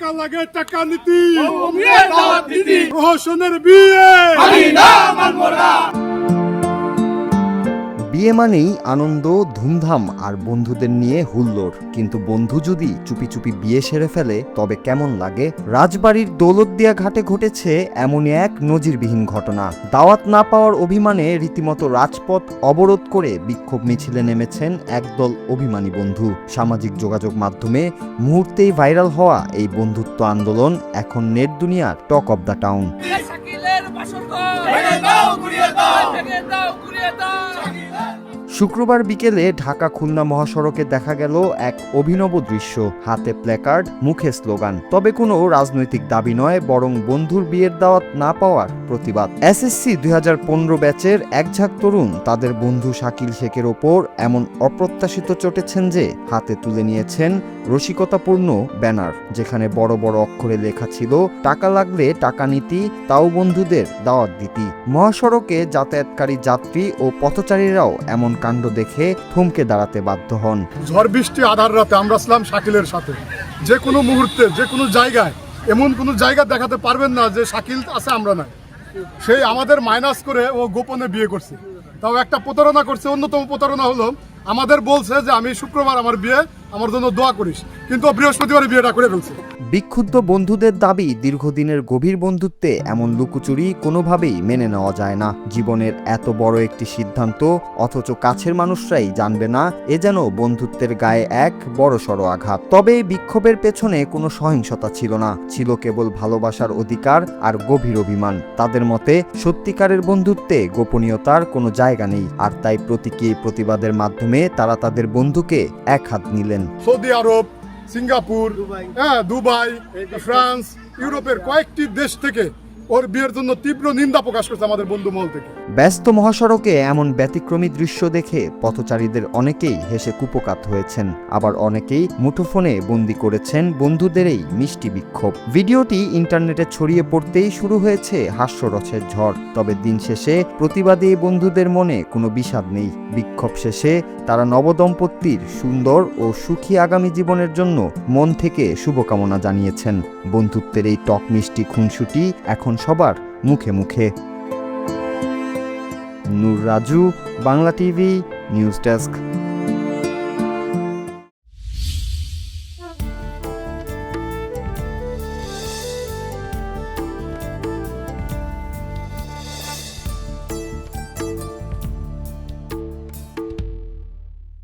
টাকা লাগে টাকা নীতি, প্রহসনের বিয়ে। বিয়ে মানেই আনন্দ, ধুমধাম আর বন্ধুদের নিয়ে হুল্লোড়। কিন্তু বন্ধু যদি চুপি চুপি বিয়ে সেরে ফেলে তবে কেমন লাগে? রাজবাড়ির দৌলতদিয়া ঘাটে ঘটেছে এমনই এক নজিরবিহীন ঘটনা। দাওয়াত না পাওয়ার অভিমানে রীতিমতো রাজপথ অবরোধ করে বিক্ষোভ মিছিলে নেমেছেন একদল অভিমানী বন্ধু। সামাজিক যোগাযোগ মাধ্যমে মুহূর্তেই ভাইরাল হওয়া এই বন্ধুত্ব আন্দোলন এখন নেট দুনিয়ার টক অব দ্য টাউন। শুক্রবার বিকেলে ঢাকা খুলনা মহাসড়কে দেখা গেল এক অভিনব দৃশ্য। হাতে প্ল্যাকার্ড, মুখে স্লোগান। তবে কোনো রাজনৈতিক দাবি নয়, বরং বন্ধুর বিয়ের দাওয়াত না পাওয়ার প্রতিবাদ। এসএসসি 2015 ব্যাচের একঝাঁক তরুণ তাদের বন্ধু শাকিল শেখের ওপর এমন অপ্রত্যাশিত চটেছেন যে হাতে তুলে নিয়েছেন রসিকতাপূর্ণ ব্যানার, যেখানে বড় বড় অক্ষরে লেখা ছিল, টাকা লাগলে টাকা নীতি, তাও বন্ধুদের দাওয়াত দিতি। মহাসড়কে যাতায়াতকারী যাত্রী ও পথচারীরাও এমন কাণ্ড দেখে থমকে দাঁড়াতে বাধ্য হন। ঝড় বৃষ্টি আধার রাতে আমরা ছিলাম শাকিলের সাথে। যে কোনো মুহূর্তে যে কোনো জায়গায় এমন কোনো জায়গা দেখাতে পারবেন না যে শাকিল আছে আমরা নাই। সেই আমাদের মাইনাস করে ও গোপনে বিয়ে করছে। তাও একটা প্রতারণা করছে। অন্যতম প্রতারণা হলো আমাদের বলছে যে আমি শুক্রবার আমার বিয়ে, আমার জন্য দোয়া করিস, কিন্তু বৃহস্পতিবারে বিয়েটা করে ফেলছে। বিক্ষুব্ধ বন্ধুদের দাবি, দীর্ঘদিনের গভীর বন্ধুত্বে এমন লুকোচুরি কোনোভাবেই মেনে নেওয়া যায় না। জীবনের এত বড় একটি সিদ্ধান্ত অথচ কাছের মানুষরাই জানবে না, এ যেন বন্ধুত্বের গায়ে এক বড়সড় আঘাত। তবে বিক্ষোভের পেছনে কোনো সহিংসতা ছিল না, ছিল কেবল ভালোবাসার অধিকার আর গভীর অভিমান। তাদের মতে সত্যিকারের বন্ধুত্বে গোপনীয়তার কোনো জায়গা নেই, আর তাই প্রতীকী প্রতিবাদের মাধ্যমে তারা তাদের বন্ধুকে এক হাত নিলেন। সৌদি আরব, সিঙ্গাপুর, দুবাই, ফ্রান্স, ইউরোপের কয়েকটি দেশ থেকে ওর বিয়ের জন্য তীব্র নিন্দা প্রকাশ করছে আমাদের বন্ধু মহল থেকে। ব্যস্ত মহাসড়কে এমন ব্যতিক্রমী দৃশ্য দেখে পথচারীদের অনেকেই হেসে কুপকাত হয়েছেন, আবার অনেকেই মুঠোফোনে বন্দি করেছেন বন্ধুদের এই মিষ্টি বিক্ষোভ। ভিডিওটি ইন্টারনেটে ছড়িয়ে পড়তেই শুরু হয়েছে হাস্যরসের ঝড়। তবে দিন শেষে প্রতিবাদী বন্ধুদের মনে কোনো বিষাদ নেই। বিক্ষোভ শেষে তারা নবদম্পতির সুন্দর ও সুখী আগামী জীবনের জন্য মন থেকে শুভকামনা জানিয়েছেন। বন্ধুত্বের এই টক মিষ্টি খুনসুটি এখন সবার মুখে মুখে। Noor Raju, Bangla TV, news desk.